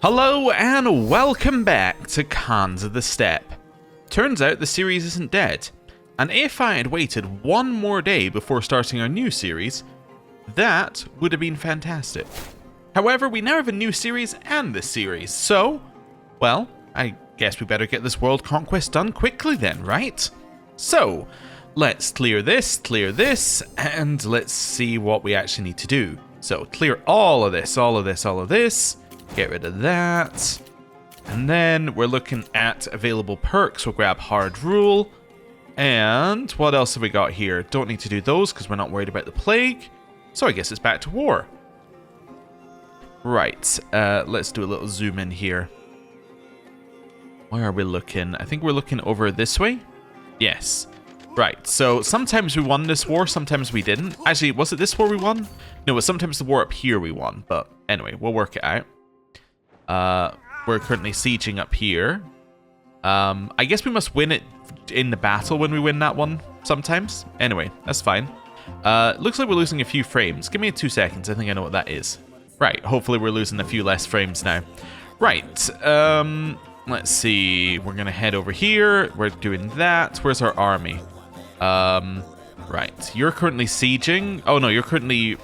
Hello and welcome back to Khans of the Steppe. Turns out the series isn't dead, and if I had waited one more day before starting our new series, that would have been fantastic. However, we now have a new series and this series, so, well, I guess we better get this world conquest done quickly then, right? So, let's clear this, and let's see what we actually need to do. So, clear all of this, all of this. Get rid of that. And then we're looking at available perks. We'll grab Hard Rule. And what else have we got here? Don't need to do those because we're not worried about the plague. So I guess it's back to war. Right. Let's do a little zoom in here. Where are we looking? I think we're looking over this way. Yes. Right. So sometimes we won this war. Sometimes we didn't. Actually, was it this war we won? No, it was sometimes the war up here we won. But anyway, we'll work it out. We're currently sieging up here. I guess we must win it in the battle when we win that one sometimes. Anyway, that's fine. Looks like we're losing a few frames. Give me 2 seconds. I think I know what that is. Right, hopefully we're losing a few less frames now. Right, let's see. We're going to head over here. We're doing that. Where's our army? Right, you're currently sieging. Oh no, you're currently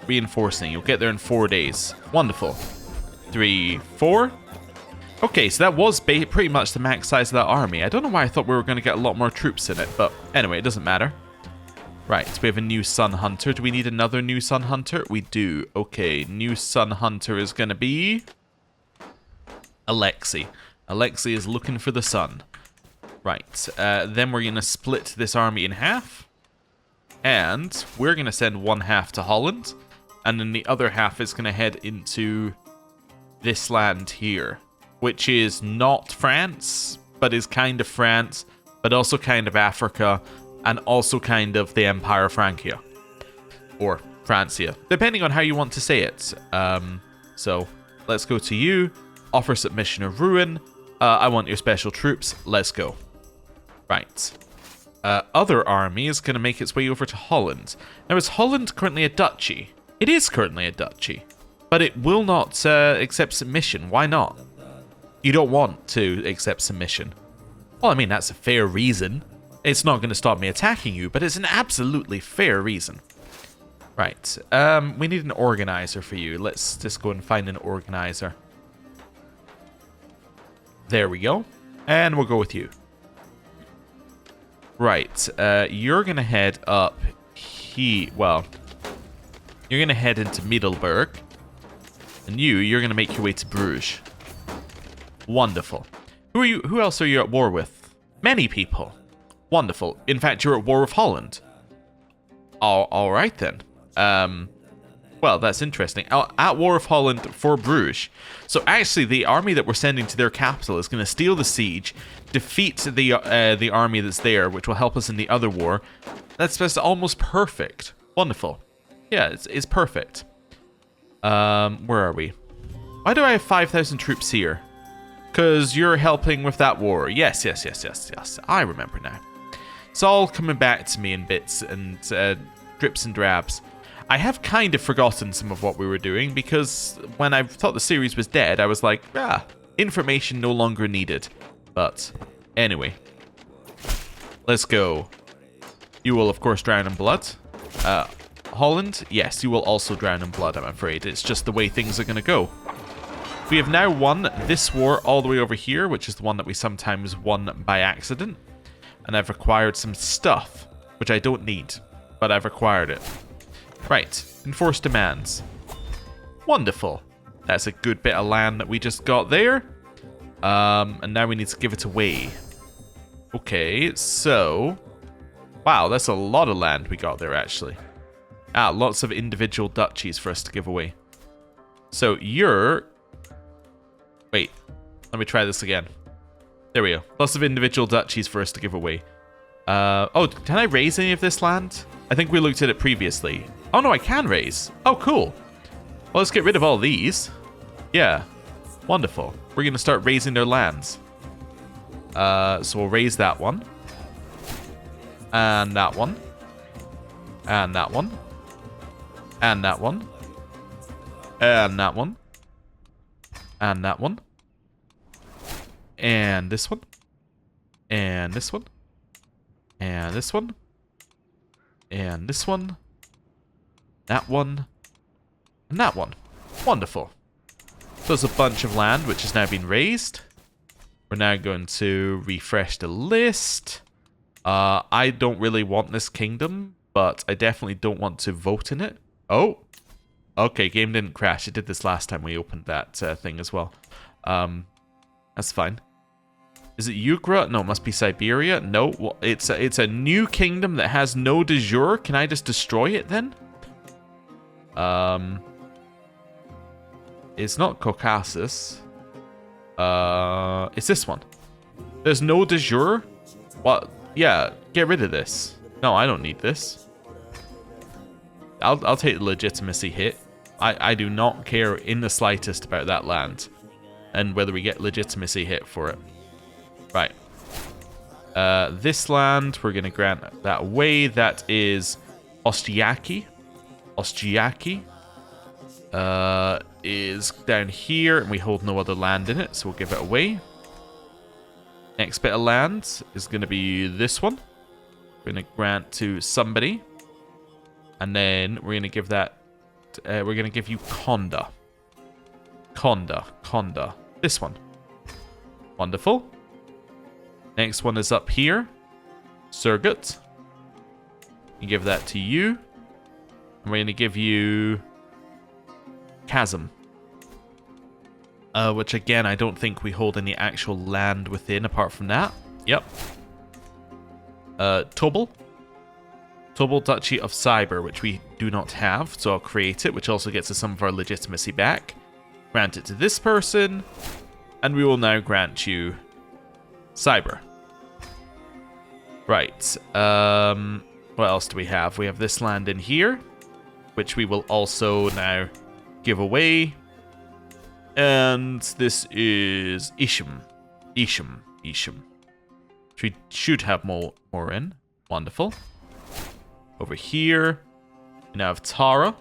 reinforcing. You'll get there in 4 days. Wonderful. 3, 4. Okay, so that was pretty much the max size of that army. I don't know why I thought we were going to get a lot more troops in it, but anyway, it doesn't matter. Right, so we have a new Sun Hunter. Do we need another new Sun Hunter? We do. Okay, new Sun Hunter is going to be Alexei. Alexei is looking for the sun. Right, then we're going to split this army in half. And we're going to send one half to Holland. And then the other half is going to head into this land here, which is not France, but is kind of France, but also kind of Africa, and also kind of the Empire Francia, or Francia, depending on how you want to say it. So let's go to you, offer submission or ruin. I want your special troops. Let's go. Right. Other army is going to make its way over to Holland. Now, is Holland currently a duchy? It is currently a duchy. But it will not accept submission. Why not? You don't want to accept submission. Well, I mean, that's a fair reason. It's not going to stop me attacking you, but it's an absolutely fair reason. Right. We need an organizer for you. Let's just go and find an organizer. There we go. And we'll go with you. Right. You're going to head up here. Well, you're going to head into Middelburg. And you're going to make your way to Bruges. Wonderful. Who are you? Who else are you at war with? Many people. Wonderful. In fact, you're at war with Holland. Oh, all right then. Well, that's interesting. At war with Holland for Bruges. So actually, the army that we're sending to their capital is going to steal the siege, defeat the army that's there, which will help us in the other war. That's almost perfect. Wonderful. Yeah, it's perfect. Where are we? Why do I have 5,000 troops here? Because you're helping with that war. Yes. I remember now. It's all coming back to me in bits and drips and drabs. I have kind of forgotten some of what we were doing because when I thought the series was dead, I was like, information no longer needed. But anyway, let's go. You will, of course, drown in blood. Holland, yes, you will also drown in blood, I'm afraid. It's just the way things are going to go. We have now won this war all the way over here, which is the one that we sometimes won by accident. And I've acquired some stuff, which I don't need, but I've acquired it. Right, enforce demands. Wonderful. That's a good bit of land that we just got there. And now we need to give it away. Okay, so... Wow, that's a lot of land we got there, actually. Lots of individual duchies for us to give away. So you're... Wait. Let me try this again. There we go. Lots of individual duchies for us to give away. Oh, can I raise any of this land? I think we looked at it previously. Oh, no, I can raise. Oh, cool. Well, let's get rid of all these. Yeah. Wonderful. We're going to start raising their lands. So we'll raise that one. And that one. And that one. And that one. And that one. And that one. And this one. And this one. And this one. And this one. That one. And that one. Wonderful. So there's a bunch of land which has now been raised. We're now going to refresh the list. I don't really want this kingdom, but I definitely don't want to vote in it. Oh. Okay, game didn't crash. It did this last time we opened that thing as well. That's fine. Is it Ukraine? No, it must be Siberia. No, well, it's a new kingdom that has no de jure. Can I just destroy it then? It's not Caucasus. It's this one. There's no de jure? What? Yeah, get rid of this. No, I don't need this. I'll take the legitimacy hit. I do not care in the slightest about that land. And whether we get legitimacy hit for it. Right. This land, we're going to grant that away. That is Ostiaki. Ostiaki is down here, and we hold no other land in it, so we'll give it away. Next bit of land is going to be this one. We're going to grant to somebody. And then we're going to give that... we're going to give you Konda. Konda. This one. Wonderful. Next one is up here. Surgut. You give that to you. And we're going to give you Chasm. Which again, I don't think we hold any actual land within apart from that. Yep. Tobel. Tobel Duchy of Cyber, which we do not have, so I'll create it, which also gets us some of our legitimacy back. Grant it to this person, and we will now grant you Cyber. Right. What else do we have? We have this land in here, which we will also now give away. And this is Isham. Which we should have more in. Wonderful. Over here, we now have Tara.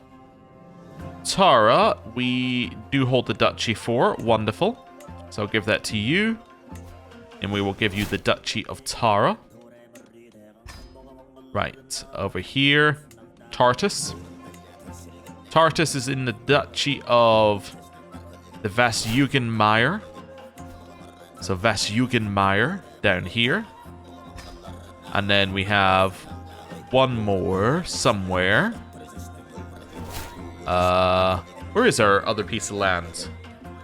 Tara, we do hold the duchy for. Wonderful. So I'll give that to you. And we will give you the Duchy of Tara. Right, over here, Tartus. Tartus is in the Duchy of the Vasjugenmeyer. So Vasjugenmeyer down here. And then we have one more somewhere. Where is our other piece of land?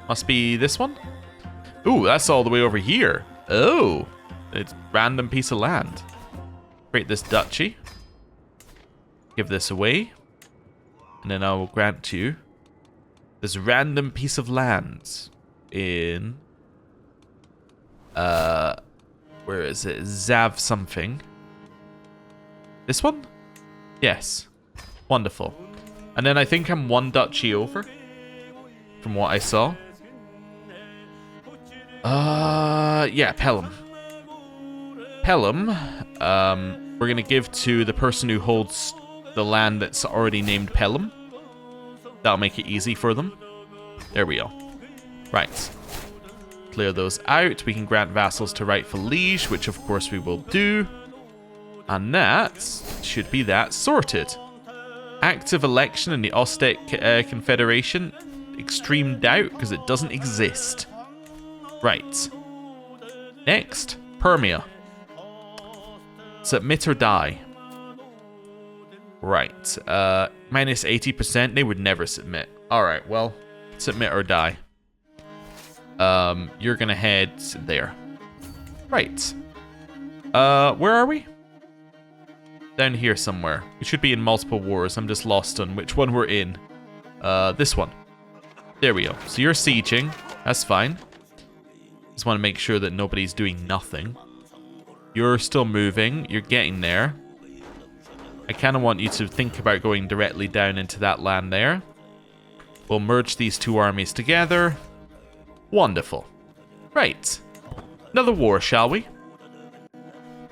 Must be this one? Ooh, that's all the way over here. Oh, it's a random piece of land. Create this duchy. Give this away. And then I will grant you this random piece of land in... where is it? Zav something. This one? Yes. Wonderful. And then I think I'm one duchy over. From what I saw. Yeah, Pelham. Pelham, we're going to give to the person who holds the land that's already named Pelham. That'll make it easy for them. There we go. Right. Clear those out. We can grant vassals to rightful liege, which of course we will do. And that should be that sorted. Active election in the Ostek Confederation. Extreme doubt, because it doesn't exist. Right. Next, Permia. Submit or die. Right. Minus 80%. They would never submit. Alright, well, submit or die. You're gonna head there. Right. Where are we? Down here somewhere. We should be in multiple wars. I'm just lost on which one we're in. This one. There we go. So you're sieging. That's fine. Just want to make sure that nobody's doing nothing. You're still moving. You're getting there. I kind of want you to think about going directly down into that land there. We'll merge these two armies together. Wonderful. Right. Another war, shall we?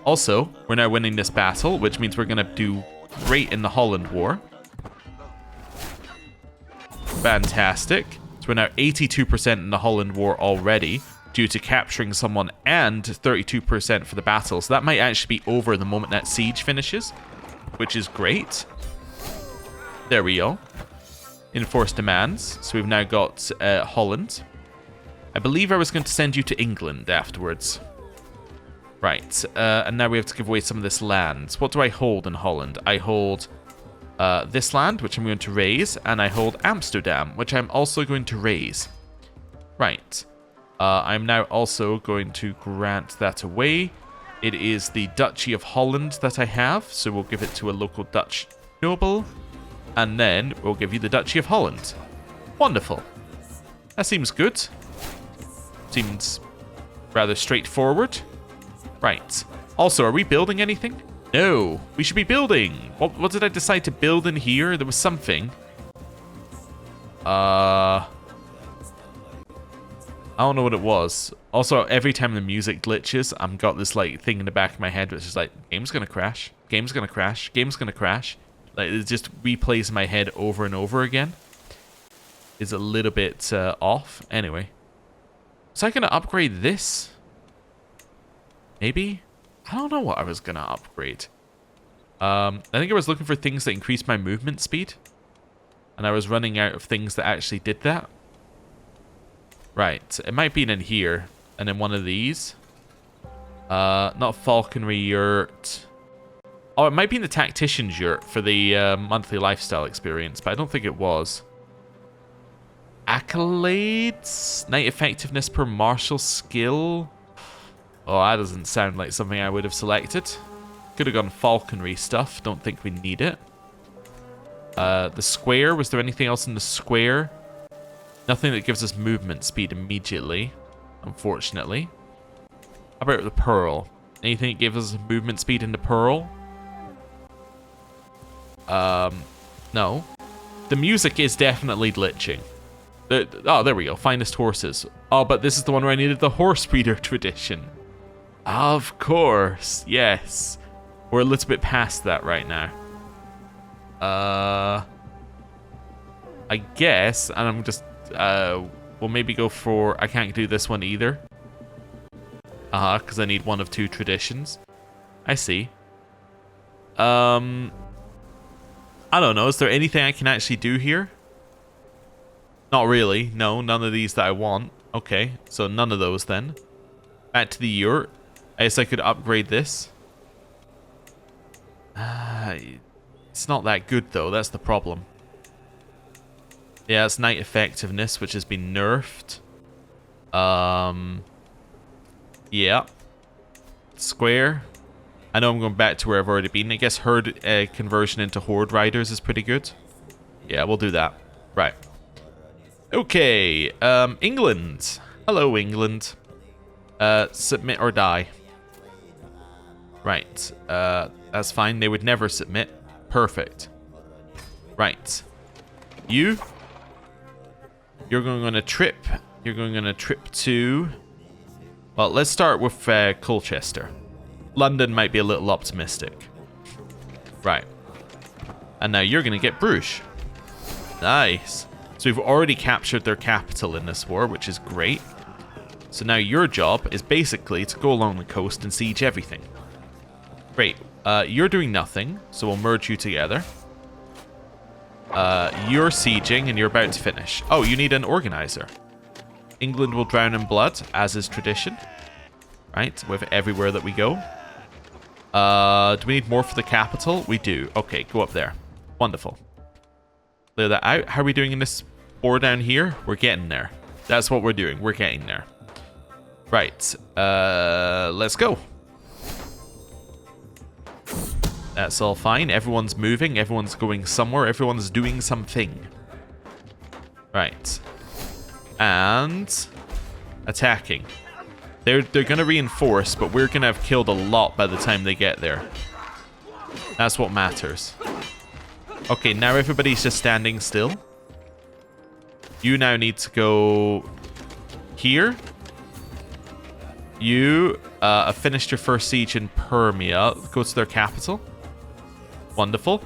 Also, we're now winning this battle, which means we're going to do great in the Holland War. Fantastic. So we're now 82% in the Holland War already, due to capturing someone, and 32% for the battle. So that might actually be over the moment that siege finishes, which is great. There we go. Enforced demands. So we've now got Holland. I believe I was going to send you to England afterwards. Right. And now we have to give away some of this land. What do I hold in Holland? I hold this land, which I'm going to raise, and I hold Amsterdam, which I'm also going to raise. Right. I'm now also going to grant that away. It is the Duchy of Holland that I have, so we'll give it to a local Dutch noble, and then we'll give you the Duchy of Holland. Wonderful. That seems good. Seems rather straightforward. Right. Also, are we building anything? No, we should be building. What did I decide to build in here? There was something. I don't know what it was. Also, every time the music glitches, I've got this like thing in the back of my head which is like, game's gonna crash, game's gonna crash, game's gonna crash. Like, it just replays in my head over and over again. Is a little bit off. Anyway. Was I gonna upgrade this? Maybe? I don't know what I was gonna upgrade. I think I was looking for things that increase my movement speed. And I was running out of things that actually did that. Right, it might be in here, and in one of these. Not falconry yurt. Oh, it might be in the tactician's yurt for the monthly lifestyle experience, but I don't think it was. Accolades? Knight effectiveness per martial skill? Oh, that doesn't sound like something I would have selected. Could have gone falconry stuff, don't think we need it. The square, was there anything else in the square? Nothing that gives us movement speed immediately, unfortunately. How about the pearl? Anything that gives us movement speed in the pearl? No. The music is definitely glitching. Oh, there we go. Finest horses. Oh, but this is the one where I needed the horse breeder tradition. Of course. Yes. We're a little bit past that right now. I guess, and I'm just... we'll maybe go for... I can't do this one either. Because I need one of two traditions. I see. I don't know. Is there anything I can actually do here? Not really. No, none of these that I want. Okay, so none of those then. Back to the yurt. I guess I could upgrade this. It's not that good though. That's the problem. Yeah, it's knight effectiveness, which has been nerfed. Yeah. Square. I know I'm going back to where I've already been. I guess herd conversion into horde riders is pretty good. Yeah, we'll do that. Right. Okay. England. Hello, England. Submit or die. Right. That's fine. They would never submit. Perfect. Right. You're going on a trip. You're going on a trip to... Well, let's start with Colchester. London might be a little optimistic. Right. And now you're going to get Bruges. Nice. So we've already captured their capital in this war, which is great. So now your job is basically to go along the coast and siege everything. Great. You're doing nothing, so we'll merge you together. You're sieging and you're about to finish. Oh, you need an organizer. England will drown in blood, as is tradition. Right, with everywhere that we go. Do we need more for the capital? We do. Okay, go up there. Wonderful. Clear that out. How are we doing in this war down here? We're getting there. That's what we're doing. We're getting there. Right. Let's go. That's all fine. Everyone's moving. Everyone's going somewhere. Everyone's doing something. Right. And attacking. They're going to reinforce, but we're going to have killed a lot by the time they get there. That's what matters. Okay, now everybody's just standing still. You now need to go here. You have finished your first siege in Permia. Go to their capital. Wonderful.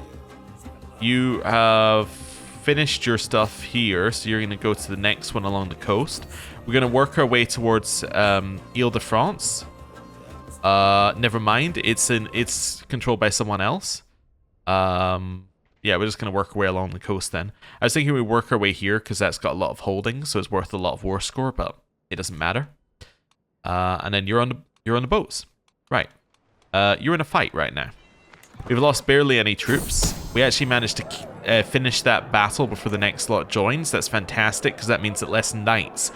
You have finished your stuff here, so you're going to go to the next one along the coast. We're going to work our way towards Ile-de-France. Never mind. It's controlled by someone else. Yeah, we're just going to work our way along the coast then. I was thinking we work our way here because that's got a lot of holdings, so it's worth a lot of war score, but it doesn't matter. And then you're on the boats. Right. You're in a fight right now. We've lost barely any troops. We actually managed to finish that battle before the next lot joins. That's fantastic because that means that less knights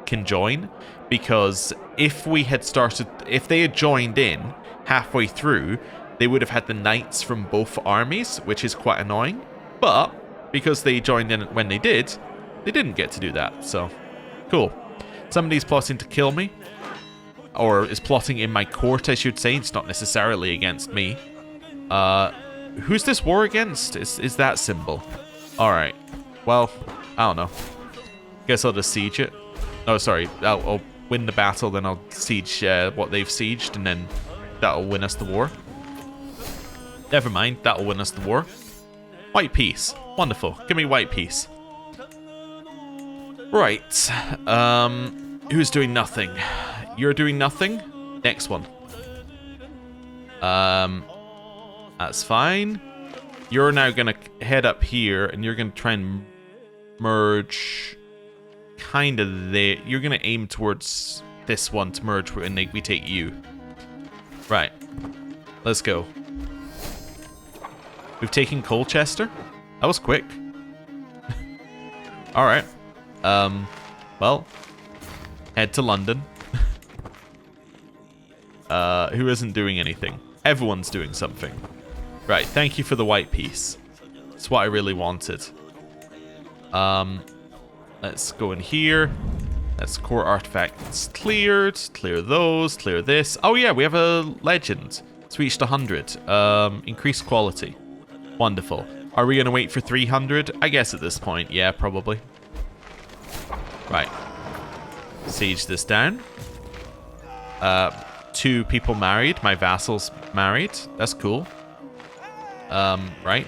can join. Because if they had joined in halfway through, they would have had the knights from both armies, which is quite annoying. But because they joined in when they didn't get to do that. So, cool. Somebody's plotting to kill me. Or is plotting in my court, I should say. It's not necessarily against me. Who's this war against? Is that symbol? Alright. Well, I don't know. Guess I'll just siege it. Oh, sorry. I'll win the battle, then I'll siege what they've sieged, and then that'll win us the war. Never mind. That'll win us the war. White peace. Wonderful. Give me white peace. Right. Who's doing nothing? You're doing nothing? Next one. That's fine. You're now going to head up here, and you're going to try and merge kind of there. You're going to aim towards this one to merge when we take you. Right. Let's go. We've taken Colchester. That was quick. Alright. Well, head to London. Who isn't doing anything? Everyone's doing something. Right, thank you for the white piece. That's what I really wanted. Let's go in here. That's core artifacts cleared. Clear those. Clear this. Oh yeah, we have a legend. It's reached 100. Increased quality. Wonderful. Are we going to wait for 300? I guess at this point, yeah, probably. Right. Siege this down. 2 people married. My vassals married. That's cool. Right.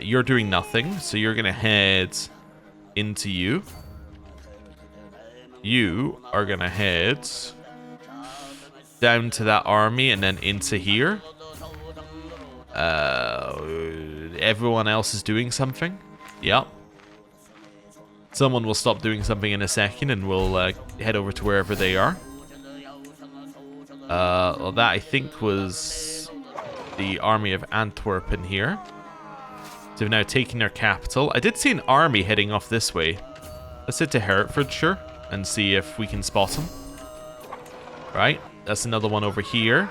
You're doing nothing, so you're going to head into you. You are going to head down to that army and then into here. Everyone else is doing something. Yep. Someone will stop doing something in a second and we'll head over to wherever they are. Well, that I think was the army of Antwerp in here. So we've now taken their capital. I did see an army heading off this way. Let's head to Herefordshire and see if we can spot them. Right, that's another one over here.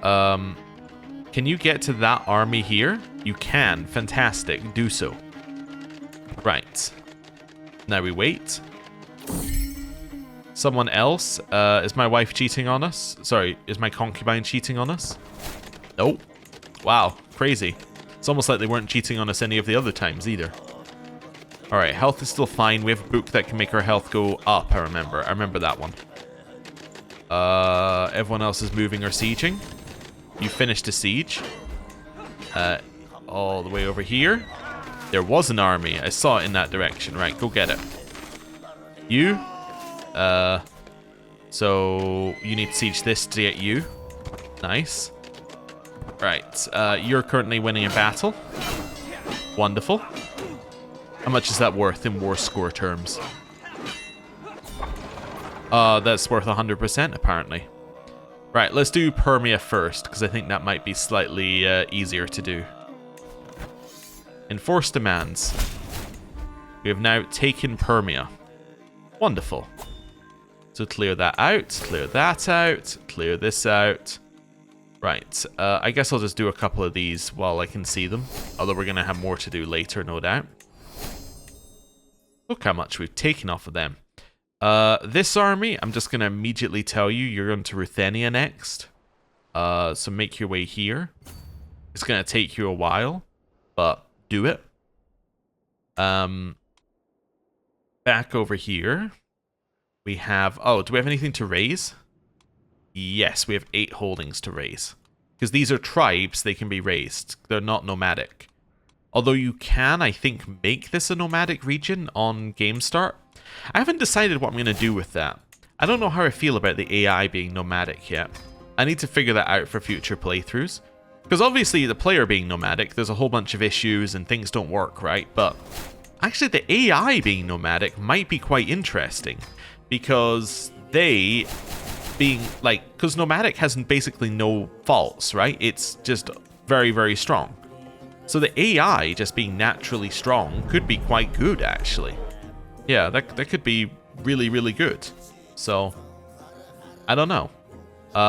Can you get to that army here? You can. Fantastic. Do so. Right. Now we wait. Someone else. Is my wife cheating on us? Sorry, is my concubine cheating on us? Nope. Wow, crazy. It's almost like they weren't cheating on us any of the other times either. Alright, health is still fine. We have a book that can make our health go up, I remember. I remember that one. Everyone else is moving or sieging. You finished a siege. All the way over here. There was an army. I saw it in that direction. Right, go get it. You. So you need to siege this to get you. Nice. Right. You're currently winning a battle. Wonderful. How much is that worth in war score terms? That's worth 100% apparently. Right, let's do Permia first, because I think that might be slightly easier to do. Enforce demands. We have now taken Permia. Wonderful. So clear that out, clear that out, clear this out. Right, I guess I'll just do a couple of these while I can see them. Although we're going to have more to do later, no doubt. Look how much we've taken off of them. This army, I'm just going to immediately tell you, you're going to Ruthenia next. So make your way here. It's going to take you a while, but do it. Back over here, we have... Oh, do we have anything to raise? Yes, we have 8 holdings to raise. Because these are tribes, they can be raised. They're not nomadic. Although you can, I think, make this a nomadic region on game start. I haven't decided what I'm going to do with that. I don't know how I feel about the AI being nomadic yet. I need to figure that out for future playthroughs. Because obviously the player being nomadic, there's a whole bunch of issues and things don't work, right? But actually the AI being nomadic might be quite interesting. Because they being, like, because nomadic has basically no faults, right? It's just very, very strong. So the AI just being naturally strong could be quite good, actually. Yeah, that could be really, really good. So, I don't know.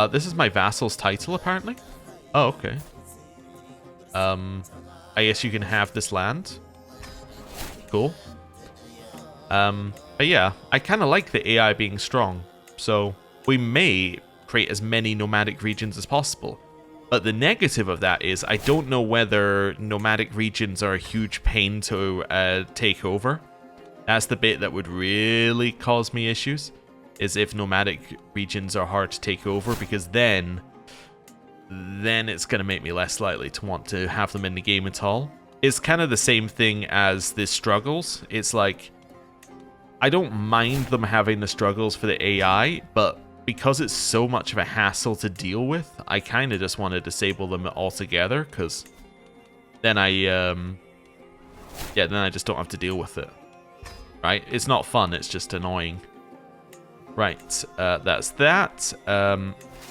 This is my vassal's title, apparently. Oh, okay. I guess you can have this land. Cool. But yeah, I kind of like the AI being strong. So, we may create as many nomadic regions as possible. But the negative of that is I don't know whether nomadic regions are a huge pain to take over. That's the bit that would really cause me issues, is if nomadic regions are hard to take over, because then it's going to make me less likely to want to have them in the game at all. It's kind of the same thing as the struggles. It's like, I don't mind them having the struggles for the AI, but because it's so much of a hassle to deal with, I kind of just want to disable them altogether, because then then I just don't have to deal with it. Right? It's not fun, it's just annoying. Right, that's that.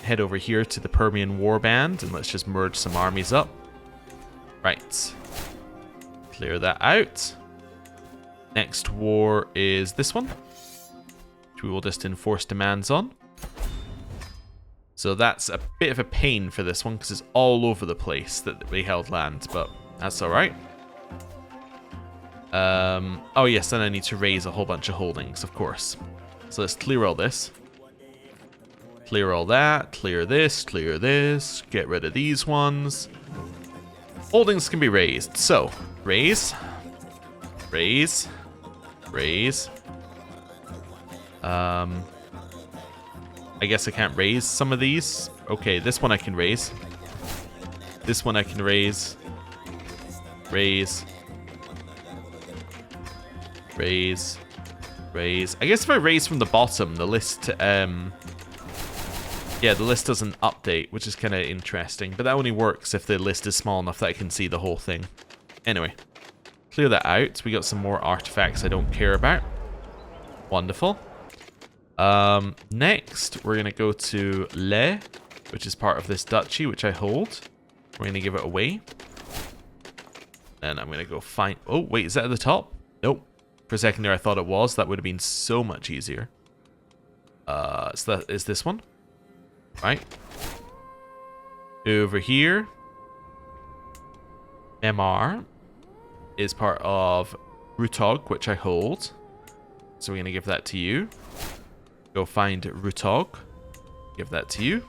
Head over here to the Permian Warband, and let's just merge some armies up. Right. Clear that out. Next war is this one, which we will just enforce demands on. So that's a bit of a pain for this one, because it's all over the place that we held land, but that's alright. Oh yes, then I need to raise a whole bunch of holdings, of course. So let's clear all this. Clear all that, clear this, get rid of these ones. Holdings can be raised. So, raise. Raise. Raise. I guess I can't raise some of these. Okay, this one I can raise. This one I can raise. Raise. Raise. Raise. I guess if I raise from the bottom, the list, yeah, the list doesn't update, which is kind of interesting. But that only works if the list is small enough that I can see the whole thing. Anyway, clear that out. We got some more artifacts I don't care about. Wonderful. Next, we're going to go to Le, which is part of this duchy, which I hold. We're going to give it away. And I'm going to go find... Oh, wait, is that at the top? Nope. For a second there, I thought it was. That would have been so much easier. So that is this one. Right. Over here. MR is part of Rutog, which I hold. So we're going to give that to you. Go find Rutog. Give that to you.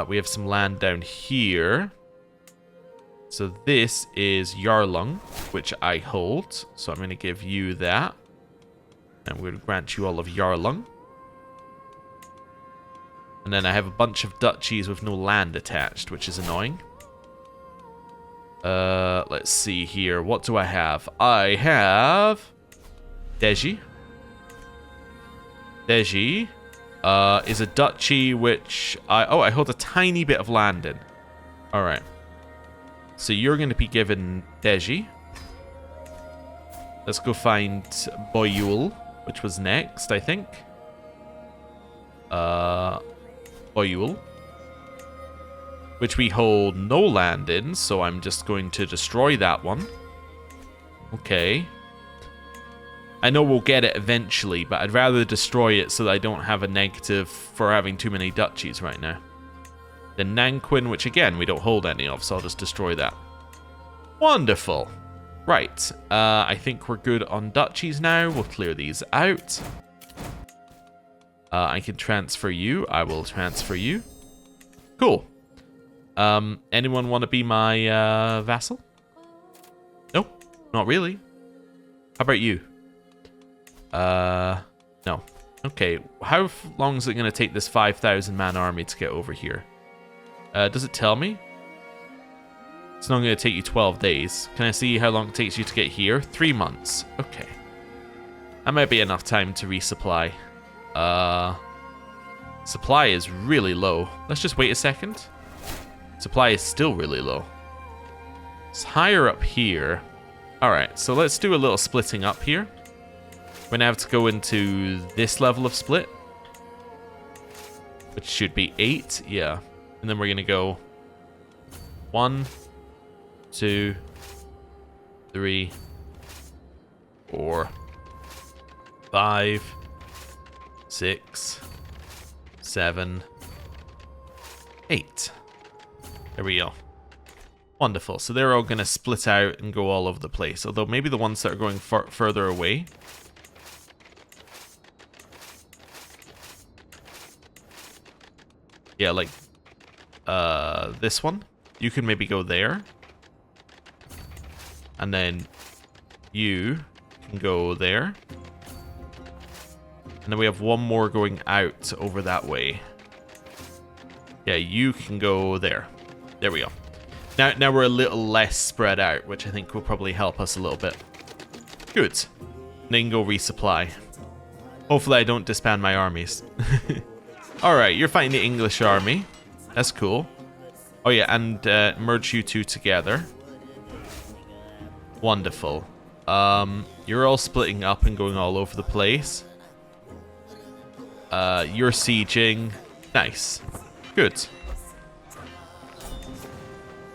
We have some land down here. So this is Yarlung, which I hold. So I'm going to give you that. And I'm going to grant you all of Yarlung. And then I have a bunch of duchies with no land attached, which is annoying. Let's see here. What do I have? I have Deji. Deji is a duchy which I hold a tiny bit of land in. Alright. So you're going to be given Deji. Let's go find Boyul, which was next, I think. Boyul. Which we hold no land in, so I'm just going to destroy that one. Okay. I know we'll get it eventually, but I'd rather destroy it so that I don't have a negative for having too many duchies right now. Then Nanquin, which again, we don't hold any of, so I'll just destroy that. Wonderful. Right. I think we're good on duchies now. We'll clear these out. I can transfer you. I will transfer you. Cool. Anyone want to be my vassal? Nope, not really. How about you? No. Okay, how long is it going to take this 5,000 man army to get over here? Does it tell me? It's not going to take you 12 days. Can I see how long it takes you to get here? 3 months. Okay. That might be enough time to resupply. Supply is really low. Let's just wait a second. Supply is still really low. It's higher up here. Alright, so let's do a little splitting up here. We're going to have to go into this level of split. Which should be 8, yeah. And then we're going to go 1, 2, 3, 4, 5, 6, 7, 8. There we go. Wonderful. So they're all going to split out and go all over the place. Although maybe the ones that are going further away. Yeah, like this one. You can maybe go there. And then you can go there. And then we have one more going out over that way. Yeah, you can go there. There we go. Now we're a little less spread out, which I think will probably help us a little bit. Good. Then you can go resupply. Hopefully I don't disband my armies. Alright, you're fighting the English army. That's cool. Oh yeah, and merge you two together. Wonderful. You're all splitting up and going all over the place. You're sieging. Nice. Good.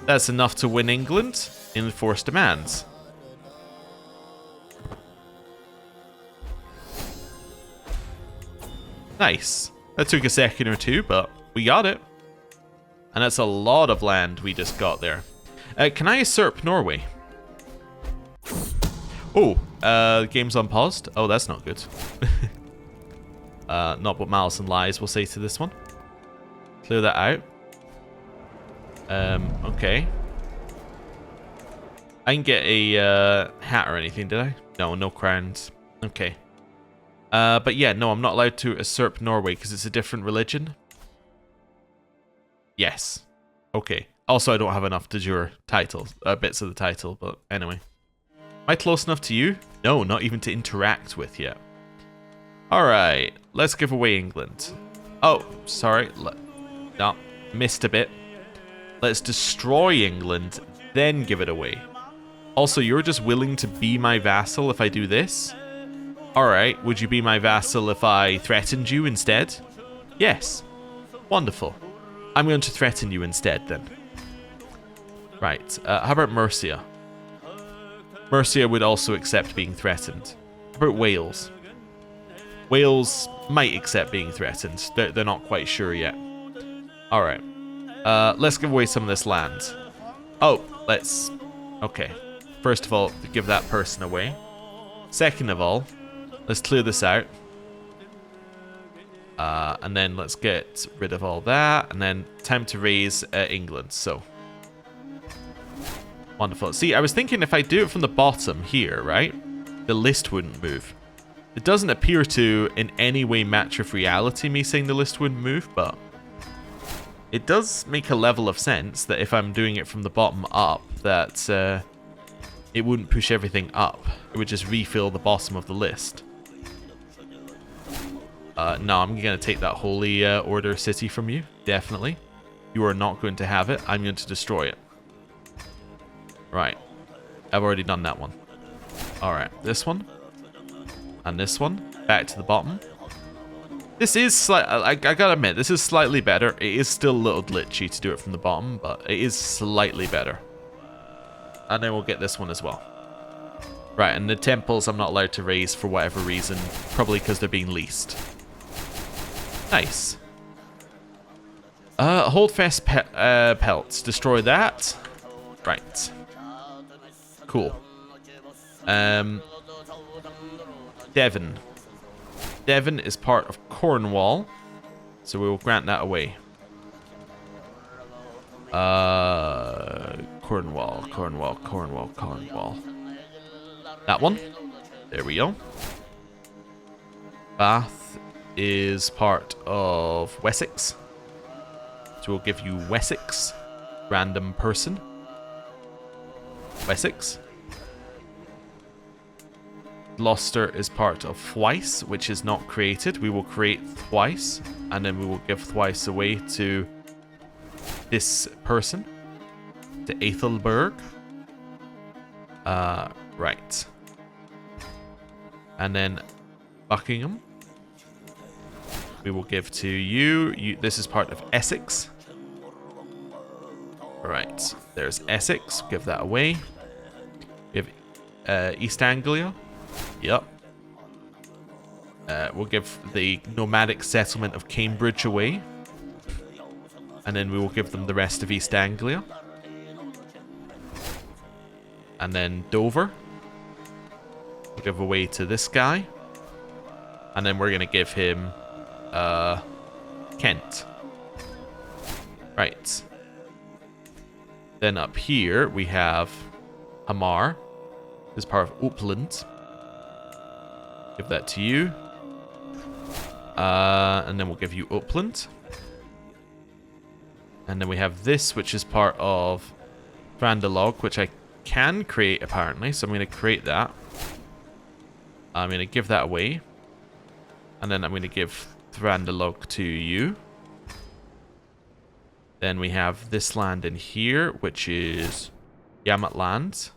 That's enough to win England. Enforce demands. Nice. That took a second or two, but we got it. And that's a lot of land we just got there. Can I usurp Norway? Oh, game's unpaused. Oh, that's not good. Not what Malice and Lies will say to this one. Clear that out. Okay. I didn't get a hat or anything, did I? No, no crowns. Okay. But yeah, no, I'm not allowed to usurp Norway because it's a different religion. Yes. Okay. Also, I don't have enough de jure titles, bits of the title, but anyway. Am I close enough to you? No, not even to interact with yet. Alright, let's give away England. Oh, sorry. No, missed a bit. Let's destroy England, then give it away. Also, you're just willing to be my vassal if I do this? Alright, would you be my vassal if I threatened you instead? Yes. Wonderful. I'm going to threaten you instead then. Right, how about Mercia? Mercia would also accept being threatened. How about Wales? Wales might accept being threatened. They're not quite sure yet. Alright. Let's give away some of this land. Oh, let's... Okay. First of all, give that person away. Second of all, let's clear this out. And then let's get rid of all that. And then time to raise England. So. Wonderful. See, I was thinking if I do it from the bottom here, right? The list wouldn't move. It doesn't appear to in any way match with reality, me saying the list wouldn't move, but it does make a level of sense that if I'm doing it from the bottom up, that it wouldn't push everything up. It would just refill the bottom of the list. No, I'm going to take that Holy Order city from you, definitely. You are not going to have it. I'm going to destroy it. Right. I've already done that one. Alright, this one. And this one. Back to the bottom. This is I gotta admit, this is slightly better. It is still a little glitchy to do it from the bottom, but it is slightly better. And then we'll get this one as well. Right, and the temples I'm not allowed to raise for whatever reason. Probably because they're being leased. Nice. Holdfast pelts. Destroy that. Right. Cool. Devon. Devon is part of Cornwall, so we will grant that away. Cornwall. That one. There we go. Bath is part of Wessex, so we'll give you Wessex. Random person. Wessex. Gloucester is part of Thwice, which is not created. We will create Thwice, and then we will give Thwice away to this person, to Aethelberg. Right. And then Buckingham, we will give to you. This is part of Essex. Right. There's Essex. Give that away. We have East Anglia. Yep. We'll give the nomadic settlement of Cambridge away. And then we will give them the rest of East Anglia. And then Dover. We'll give away to this guy. And then we're going to give him Kent. Right. Then up here we have Hamar. This is part of Uppland. Give that to you. And then we'll give you Uppland. And then we have this, which is part of Thranduilog, which I can create apparently. So I'm going to create that. I'm going to give that away. And then I'm going to give Thranduilog to you. Then we have this land in here, which is Yamatland,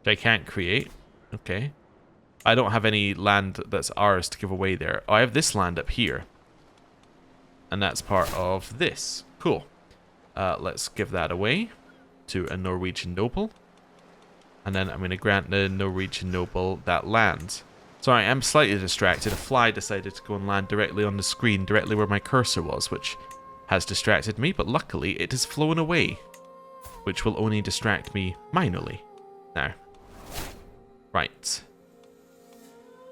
which I can't create. Okay. I don't have any land that's ours to give away there. Oh, I have this land up here. And that's part of this. Cool. Let's give that away to a Norwegian noble. And then I'm going to grant the Norwegian noble that land. Sorry, I'm slightly distracted. A fly decided to go and land directly on the screen, directly where my cursor was, which has distracted me, but luckily it has flown away, which will only distract me minorly. Now, right.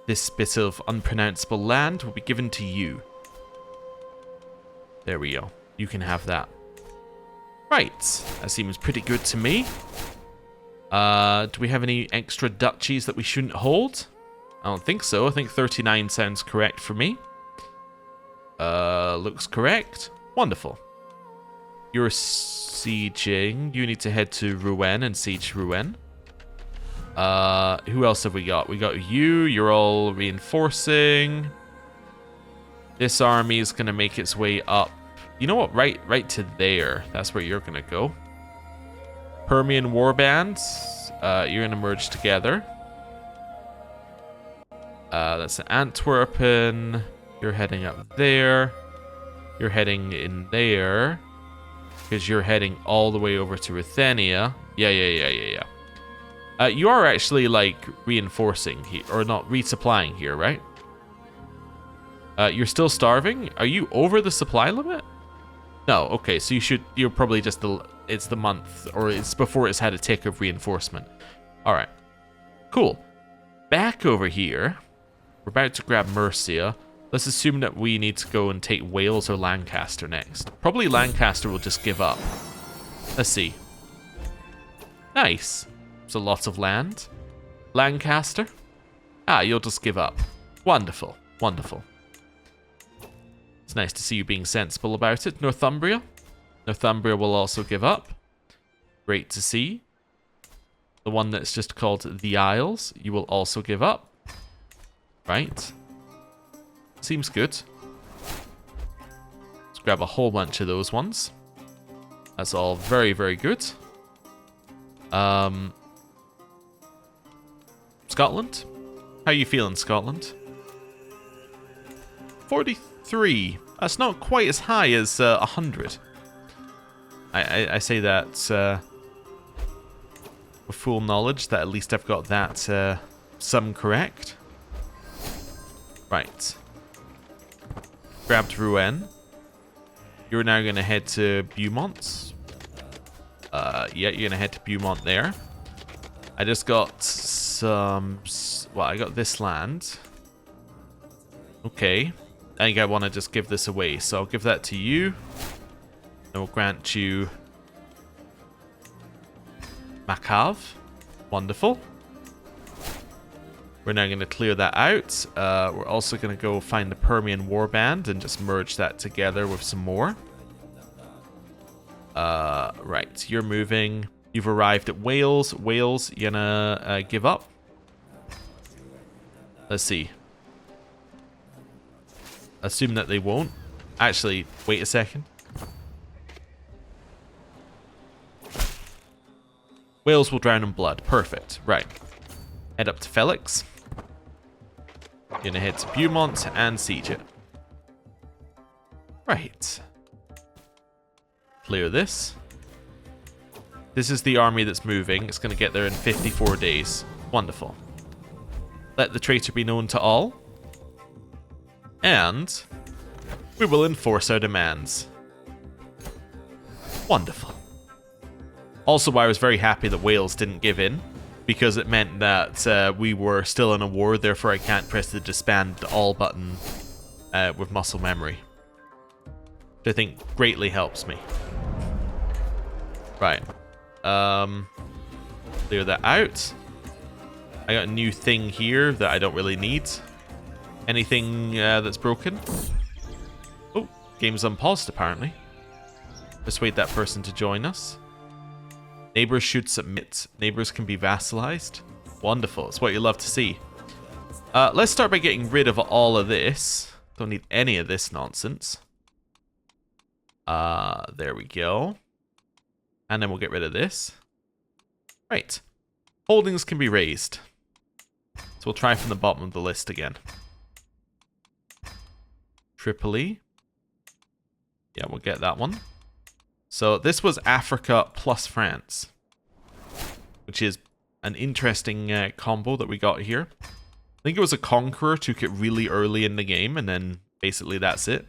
This bit of unpronounceable land will be given to you. There we go. You can have that. Right. That seems pretty good to me. Do we have any extra duchies that we shouldn't hold? I don't think so. I think 39 sounds correct for me. Looks correct. Wonderful. You're sieging. You need to head to Rouen and siege Rouen. Who else have we got? We got you. You're all reinforcing. This army is going to make its way up. You know what? Right to there. That's where you're going to go. Permian warbands. You're going to merge together. That's Antwerpen. You're heading up there. You're heading in there. Because you're heading all the way over to Ruthenia. Yeah. You are actually, like, reinforcing here. Or not, resupplying here, right? You're still starving? Are you over the supply limit? No, okay, so you're probably just it's the month, or it's before it's had a tick of reinforcement. Alright. Cool. Back over here. We're about to grab Mercia. Let's assume that we need to go and take Wales or Lancaster next. Probably Lancaster will just give up. Let's see. Nice. It's a lot of land. Lancaster? Ah, you'll just give up. Wonderful. Wonderful. It's nice to see you being sensible about it. Northumbria? Northumbria will also give up. Great to see. The one that's just called the Isles, you will also give up. Right. Seems good. Let's grab a whole bunch of those ones. That's all very, very good. Scotland? How you feeling, Scotland? 43. That's not quite as high as 100. I say that with full knowledge that at least I've got that sum correct. Right. Grabbed Rouen. You're now going to head to Beaumont. Yeah, you're going to head to Beaumont there. I just got some... Well, I got this land. Okay. I think I want to just give this away. So I'll give that to you. And we'll grant you... Macav. Wonderful. We're now going to clear that out. We're also going to go find the Permian Warband and just merge that together with some more. Right, you're moving. You've arrived at Wales. Wales, you gonna give up? Let's see. Assume that they won't. Actually, wait a second. Wales will drown in blood. Perfect. Right. Head up to Felix. You're gonna head to Beaumont and siege it. Right. Clear this. This is the army that's moving. It's going to get there in 54 days. Wonderful. Let the traitor be known to all. And we will enforce our demands. Wonderful. Also, I was very happy that Wales didn't give in, because it meant that we were still in a war, therefore I can't press the disband all button with muscle memory. Which I think greatly helps me. Right. Clear that out. I got a new thing here that I don't really need. Anything that's broken? Oh, game's unpaused apparently. Persuade that person to join us. Neighbors should submit. Neighbors can be vassalized. Wonderful. It's what you love to see. Let's start by getting rid of all of this. Don't need any of this nonsense. There we go. And then we'll get rid of this. Right. Holdings can be raised. So we'll try from the bottom of the list again. Tripoli. Yeah, we'll get that one. So this was Africa plus France, which is an interesting combo that we got here. I think it was a conqueror, took it really early in the game, and then basically that's it.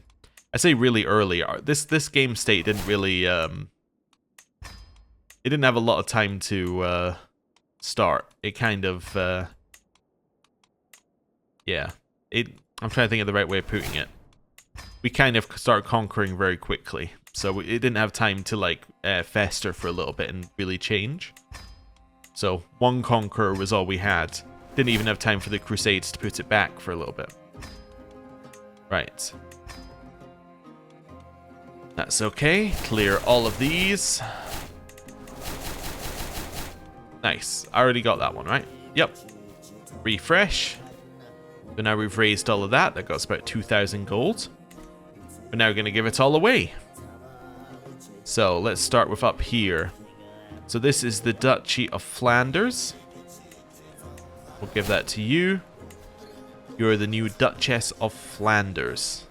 I say really early. This game state didn't really... it didn't have a lot of time to start. It kind of... yeah. I'm trying to think of the right way of putting it. We kind of start conquering very quickly. So it didn't have time to like fester for a little bit and really change. So one conqueror was all we had. Didn't even have time for the Crusades to put it back for a little bit. Right. That's okay. Clear all of these. Nice. I already got that one, right? Yep. Refresh. So now we've raised all of that. That got us about 2,000 gold. We're now going to give it all away. So let's start with up here. So this is the Duchy of Flanders. We'll give that to you. You're the new Duchess of Flanders.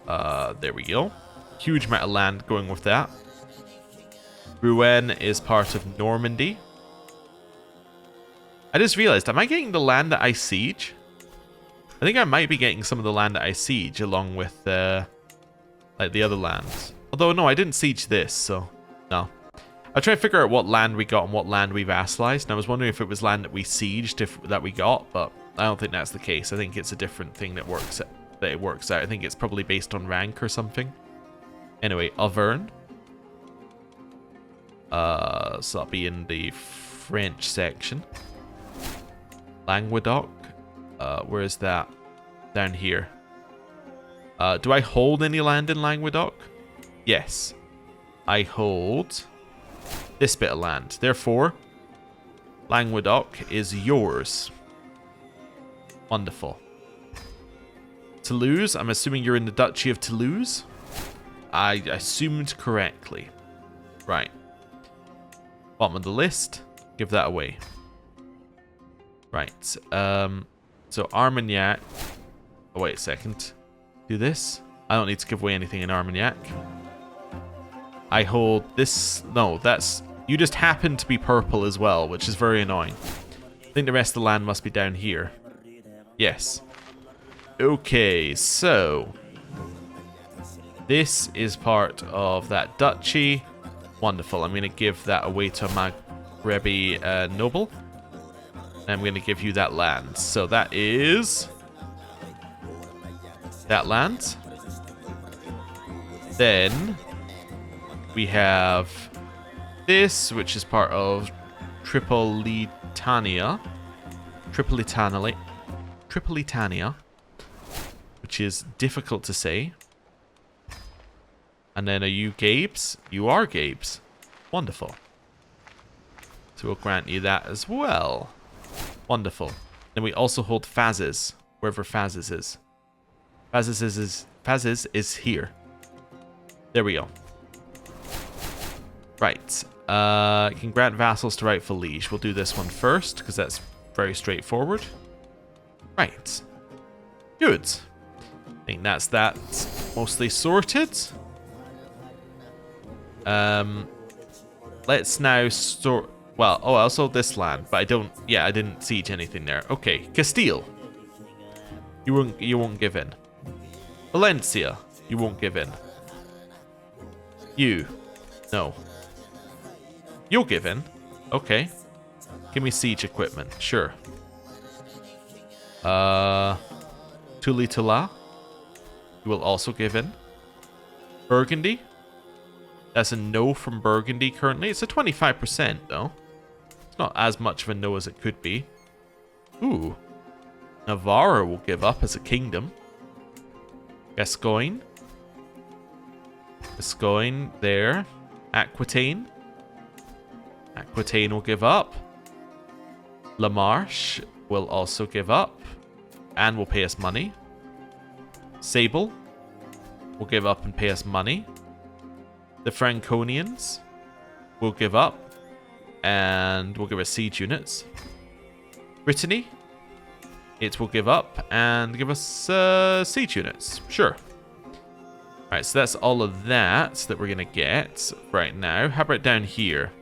There we go. Huge amount of land going with that. Rouen is part of Normandy. I just realized, am I getting the land that I siege? I think I might be getting some of the land that I siege along with like the other lands. Although, no, I didn't siege this, so no. I tried to figure out what land we got and what land we vassalized, and I was wondering if it was land that we sieged, that we got, but I don't think that's the case. I think it's a different thing that it works out. I think it's probably based on rank or something. Anyway, Auvergne. So that'll be in the French section. Languedoc. Where is that? Down here. Do I hold any land in Languedoc? Yes. I hold this bit of land. Therefore, Languedoc is yours. Wonderful. Toulouse. I'm assuming you're in the Duchy of Toulouse. I assumed correctly. Right. Bottom of the list. Give that away. Right. So Armagnac. Oh, wait a second. Do this. I don't need to give away anything in Armagnac. I hold this. No, that's... You just happen to be purple as well, which is very annoying. I think the rest of the land must be down here. Yes. Okay, so... This is part of that duchy. Wonderful. I'm going to give that away to a Maghrebi noble. And I'm going to give you that land. So that is that land. Then we have this, which is part of Tripolitania, which is difficult to say. And then are you Gabes? You are Gabes. Wonderful. So we'll grant you that as well. Wonderful. Then we also hold Fazes, wherever Fazes is. Fazes is here. There we go. Right. You can grant vassals to rightful liege. We'll do this one first, because that's very straightforward. Right. Good. I think that's that mostly sorted. Let's now sort... Well, oh, I also this land, but I don't... Yeah, I didn't siege anything there. Okay, Castile. You won't give in. Valencia. You won't give in. You. No. You'll give in. Okay. Give me siege equipment. Sure. Tulitula. You will also give in. Burgundy. That's a no from Burgundy currently. It's a 25% though. It's not as much of a no as it could be. Ooh. Navarra will give up as a kingdom. Gascoigne. Gascoigne there. Aquitaine. Aquitaine will give up. La Marche will also give up. And will pay us money. Sable will give up and pay us money. The Franconians will give up and will give us siege units. Brittany, it will give up and give us siege units. Sure. Alright, so that's all of that we're going to get right now. How about down here?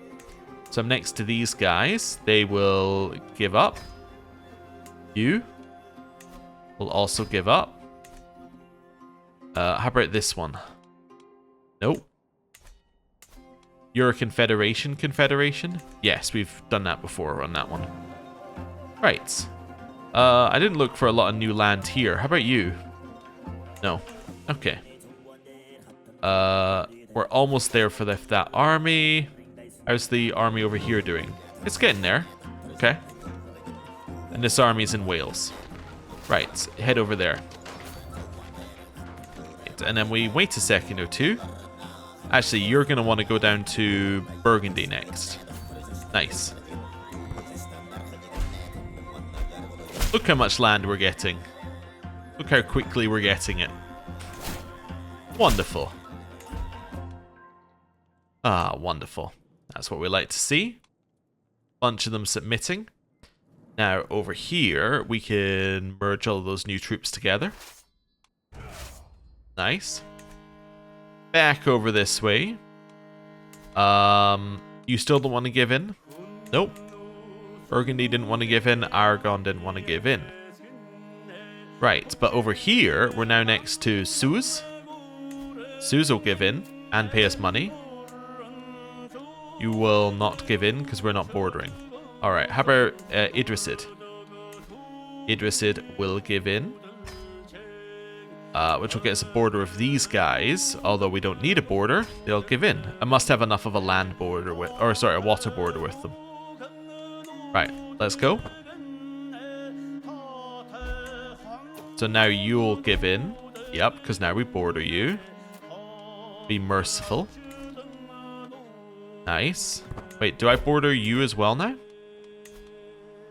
So I'm next to these guys. They will give up. You will also give up. How about this one? Nope. You're a confederation? Yes, we've done that before on that one. Right. I didn't look for a lot of new land here. How about you? No. Okay. We're almost there for that army. How's the army over here doing? It's getting there. Okay. And this army's in Wales. Right. Head over there. Right. And then we wait a second or two. Actually, you're going to want to go down to Burgundy next. Nice. Look how much land we're getting. Look how quickly we're getting it. Wonderful. Ah, wonderful. That's what we like to see. Bunch of them submitting. Now, over here, we can merge all those new troops together. Nice. Back over this way. You still don't want to give in? Nope. Burgundy didn't want to give in. Aragon didn't want to give in. Right, but over here, we're now next to Suze. Suze will give in and pay us money. You will not give in because we're not bordering. Alright, how about Idrisid? Idrisid will give in. Which will get us a border of these guys. Although we don't need a border, they'll give in. I must have enough of a land border with, or sorry, a water border with them. Right, let's go. So now you'll give in. Yep, because now we border you. Be merciful. Nice. Wait, do I border you as well now?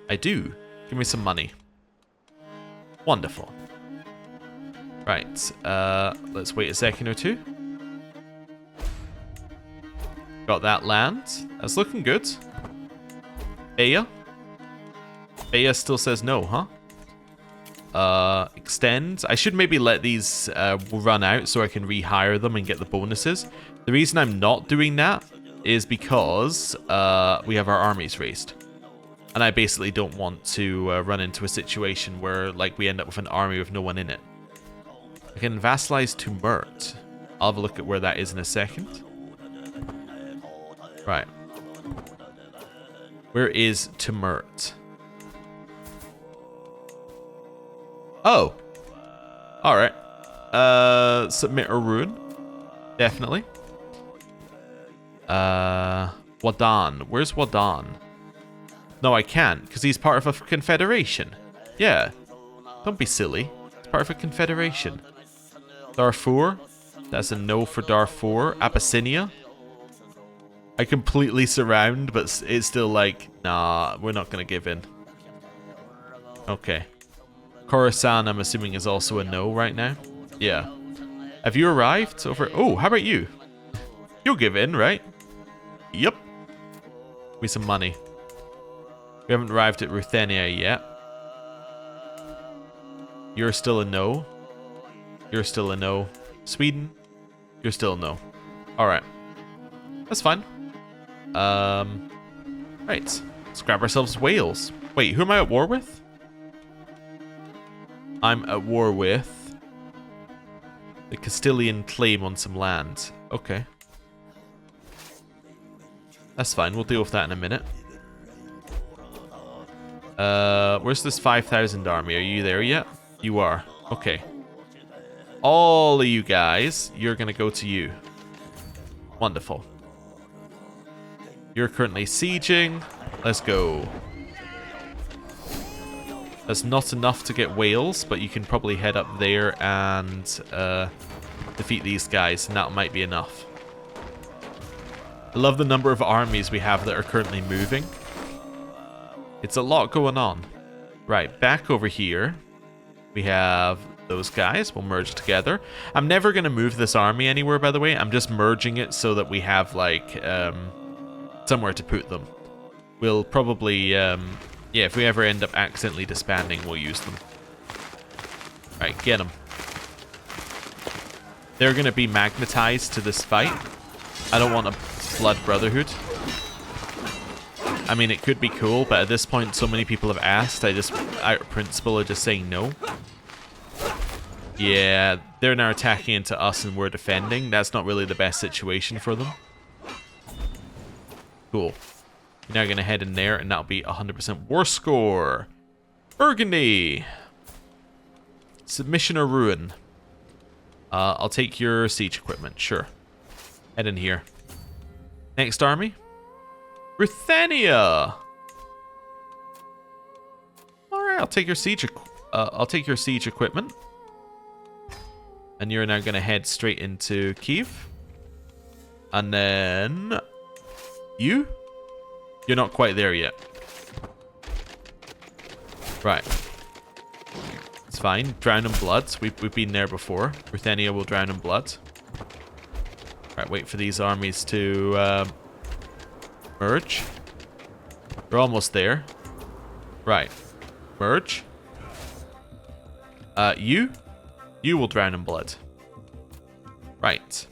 I do. Give me some money. Wonderful. Right, let's wait a second or two. Got that land. That's looking good. Baya? Baya still says no, huh? Extend. I should maybe let these run out so I can rehire them and get the bonuses. The reason I'm not doing that is because we have our armies raised. And I basically don't want to run into a situation where like we end up with an army with no one in it. I can vassalize to Mert. I'll have a look at where that is in a second. Right. Where is Tumert? Oh. Alright. Submit or ruin. Definitely. Wadan. Where's Wadan? No, I can't, because he's part of a confederation. Yeah. Don't be silly. It's part of a confederation. Darfur. That's a no for Darfur. Abyssinia. I completely surround, but it's still like, nah, we're not going to give in. Okay. Khorasan, I'm assuming, is also a no right now. Yeah. Have you arrived over... Oh, how about you? You'll give in, right? Yep. Give me some money. We haven't arrived at Ruthenia yet. You're still a no. You're still a no. Sweden, you're still a no. Alright. That's fine. Right. Let's grab ourselves Wales. Wait, who am I at war with? I'm at war with the Castilian claim on some land. Okay. That's fine. We'll deal with that in a minute. Where's this 5,000 army? Are you there yet? You are. Okay. All of you guys, you're going to go to you. Wonderful. You're currently sieging. Let's go. That's not enough to get Wales, but you can probably head up there and defeat these guys, and that might be enough. I love the number of armies we have that are currently moving. It's a lot going on. Right, back over here, we have those guys. We'll merge together. I'm never going to move this army anywhere, by the way. I'm just merging it so that we have, like, somewhere to put them. We'll probably, yeah, if we ever end up accidentally disbanding, we'll use them. Right, get them. They're going to be magnetized to this fight. I don't want a blood brotherhood. I mean, it could be cool, but at this point, so many people have asked, I just, out of principle, are just saying no. Yeah, they're now attacking into us and we're defending. That's not really the best situation for them. Cool. You're now going to head in there, and that'll be 100% war score. Burgundy. Submission or ruin. I'll take your siege equipment, sure. Head in here. Next army. Ruthenia. All right, I'll take your siege. I'll take your siege equipment. And you're now going to head straight into Kiev. And then you. You're not quite there yet. Right. It's fine. Drown in blood. We've been there before. Ruthenia will drown in blood. Right, wait for these armies to merge. We're almost there. Right. Merge. You will drown in blood. Right.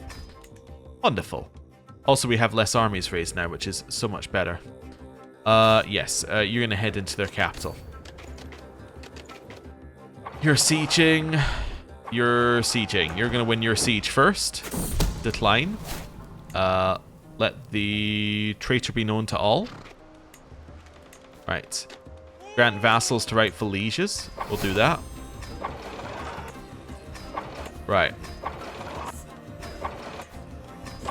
Wonderful. Also, we have less armies raised now, which is so much better. Yes, you're going to head into their capital. You're sieging. You're sieging. You're going to win your siege first. Decline. Let the traitor be known to all. Right. Grant vassals to rightful lieges. We'll do that. Right.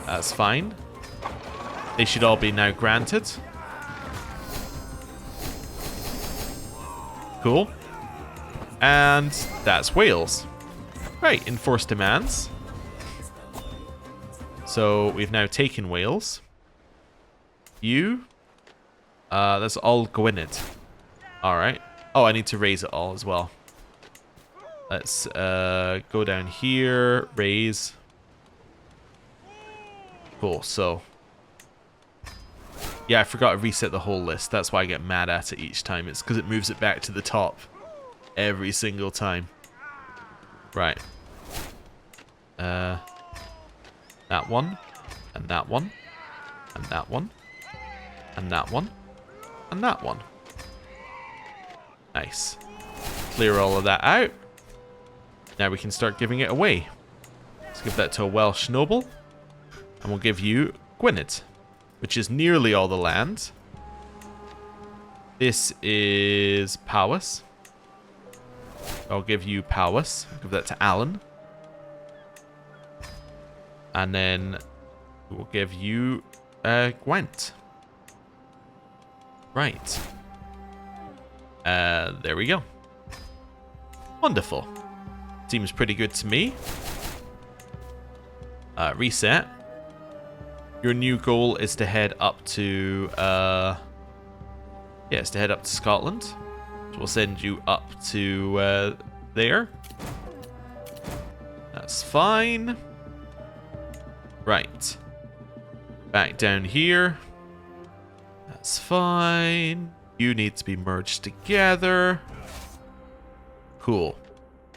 That's fine. They should all be now granted. Cool. And that's Wales. Right, enforce demands. So we've now taken Wales. You. That's all Gwynedd. Alright. Oh, I need to raise it all as well. Let's go down here. Raise. Cool, so. Yeah, I forgot to reset the whole list. That's why I get mad at it each time. It's because it moves it back to the top. Every single time. Right. That one. And that one. And that one. And that one. And that one. Nice. Clear all of that out. Now we can start giving it away. Let's give that to a Welsh noble. And we'll give you Gwynedd, which is nearly all the land. This is Powys. I'll give you Powys. Give that to Alan. And then we'll give you Gwent. Right. There we go. Wonderful. Seems pretty good to me. Reset. Your new goal is to head up to it's to head up to Scotland. So we'll send you up to there. That's fine. Right. Back down here. That's fine. You need to be merged together. Cool.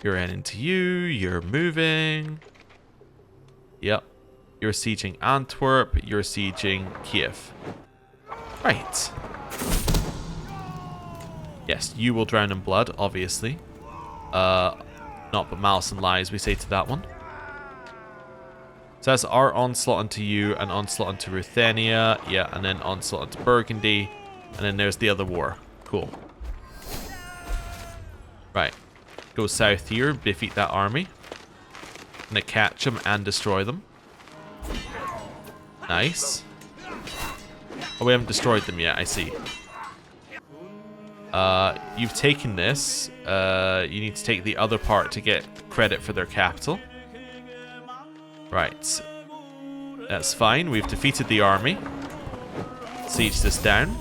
You're heading to you. You're moving. Yep. You're sieging Antwerp. You're sieging Kiev. Right. Yes, you will drown in blood, obviously. Not but malice and lies, we say to that one. So that's our onslaught onto you, and onslaught onto Ruthenia. Yeah, and then onslaught onto Burgundy. And then there's the other war. Cool. Right. Go south here, defeat that army. Gonna catch them and destroy them. Nice. Oh, we haven't destroyed them yet, I see. You've taken this. You need to take the other part to get credit for their capital. Right. That's fine. We've defeated the army. Siege this down.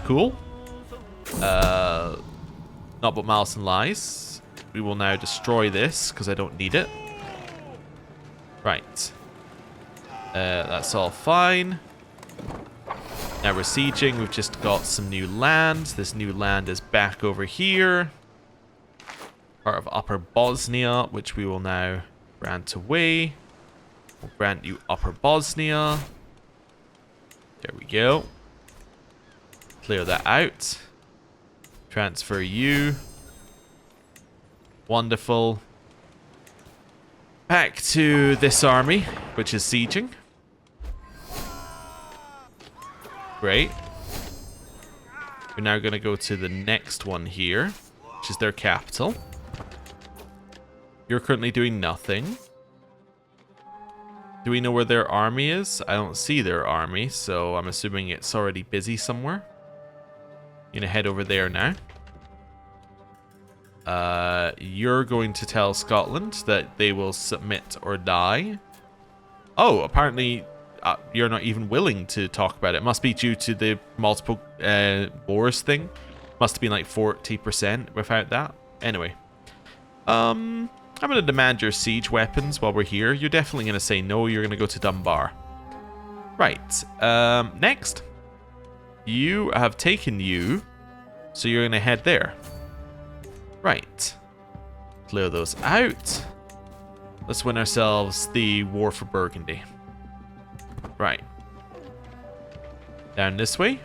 Cool. Not but malice and lies. We will now destroy this because I don't need it. Right. That's all fine. Now we're sieging. We've just got some new land. This new land is back over here. Part of Upper Bosnia, which we will now grant away. We'll grant you Upper Bosnia. There we go. Clear that out. Transfer you. Wonderful. Back to this army, which is sieging. Great. We're now going to go to the next one here, which is their capital. You're currently doing nothing. Do we know where their army is? I don't see their army, so I'm assuming it's already busy somewhere. You're going to head over there now. You're going to tell Scotland that they will submit or die. Oh, apparently you're not even willing to talk about it. It must be due to the multiple wars thing. Must have been like 40% without that. Anyway. I'm going to demand your siege weapons while we're here. You're definitely going to say no. You're going to go to Dunbar. Right. Next. You have taken you. So you're going to head there. Right. Clear those out. Let's win ourselves the war for Burgundy. Right. Down this way.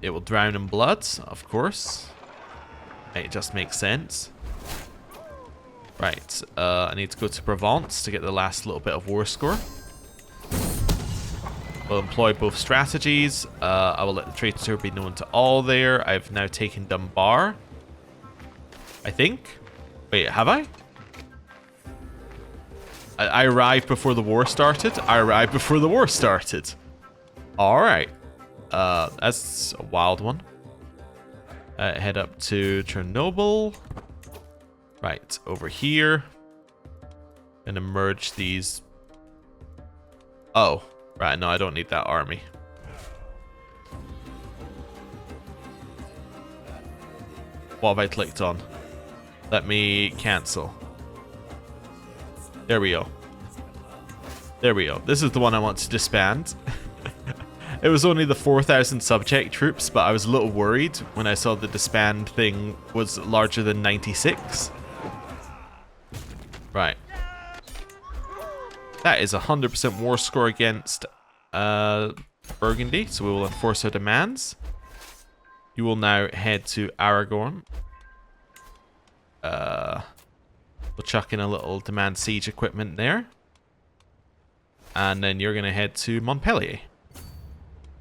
It will drown in blood, of course. It just makes sense. Right. I need to go to Provence to get the last little bit of war score. We'll employ both strategies. I will let the traitor be known to all there. I've now taken Dunbar. I think. Wait, have I? I arrived before the war started. I arrived before the war started. Alright. That's a wild one. Head up to Chernobyl. Right, over here. And merge these. Oh, right, no, I don't need that army. What have I clicked on? Let me cancel. There we go. There we go. This is the one I want to disband. It was only the 4,000 subject troops, but I was a little worried when I saw the disband thing was larger than 96. Right. That is 100% war score against Burgundy, so we will enforce our demands. You will now head to Aragon. We'll chuck in a little demand siege equipment there. And then you're going to head to Montpellier.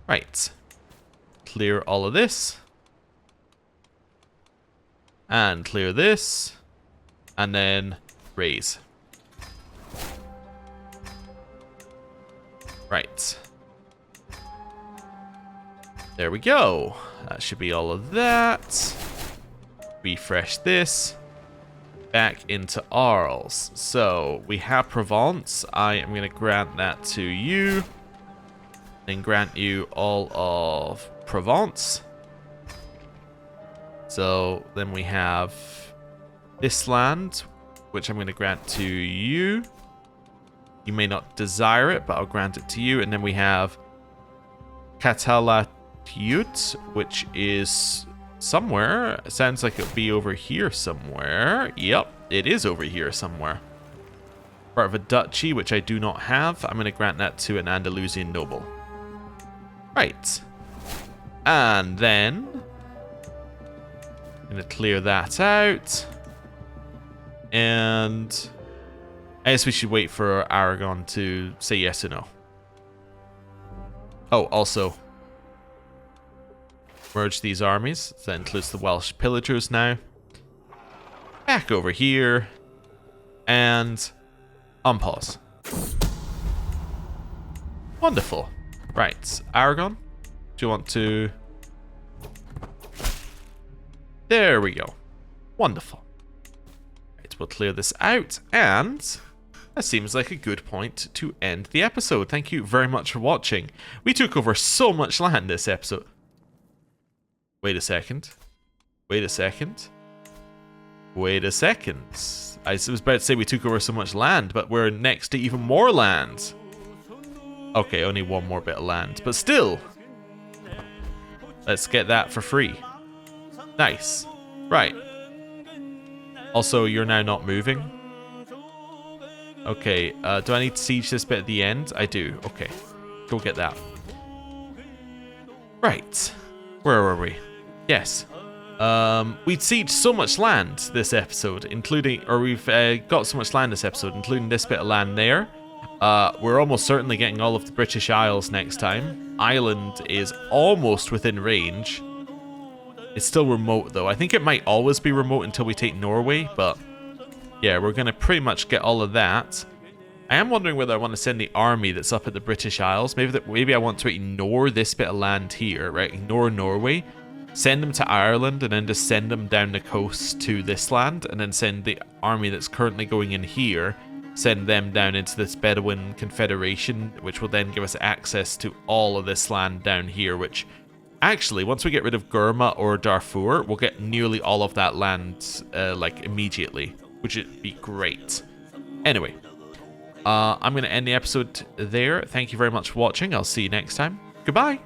Right. Clear all of this. And clear this. And then raise. Right. There we go. That should be all of that. Refresh this. Back into Arles. So we have Provence. I am going to grant that to you. Then grant you all of Provence. So then we have this land, which I'm going to grant to you. You may not desire it, but I'll grant it to you. And then we have Calatayud, which is somewhere. It sounds like it'll be over here somewhere. Yep, it is over here somewhere. Part of a duchy, which I do not have. I'm going to grant that to an Andalusian noble. Right. And then I'm going to clear that out. And I guess we should wait for Aragon to say yes or no. Oh, also merge these armies. That includes the Welsh pillagers now. Back over here. And unpause. Wonderful. Right. Aragon, do you want to... There we go. Wonderful. Right, we'll clear this out. And that seems like a good point to end the episode. Thank you very much for watching. We took over so much land this episode. Wait a second. Wait a second. Wait a second. I was about to say we took over so much land, but we're next to even more land. Okay, only one more bit of land, but still. Let's get that for free. Nice. Right. Also, you're now not moving. Okay, do I need to siege this bit at the end? I do. Okay. Go get that. Right. Where were we? Yes. We'd sieged so much land this episode, including, or we've got so much land this episode, including this bit of land there. We're almost certainly getting all of the British Isles next time. Ireland is almost within range. It's still remote, though. I think it might always be remote until we take Norway, but yeah, we're going to pretty much get all of that. I am wondering whether I want to send the army that's up at the British Isles. Maybe I want to ignore this bit of land here, right? Ignore Norway. Send them to Ireland and then just send them down the coast to this land, and then send the army that's currently going in here, send them down into this Bedouin Confederation, which will then give us access to all of this land down here, which actually, once we get rid of Gurma or Darfur, we'll get nearly all of that land like immediately, which would be great. Anyway, I'm going to end the episode there. Thank you very much for watching. I'll see you next time. Goodbye.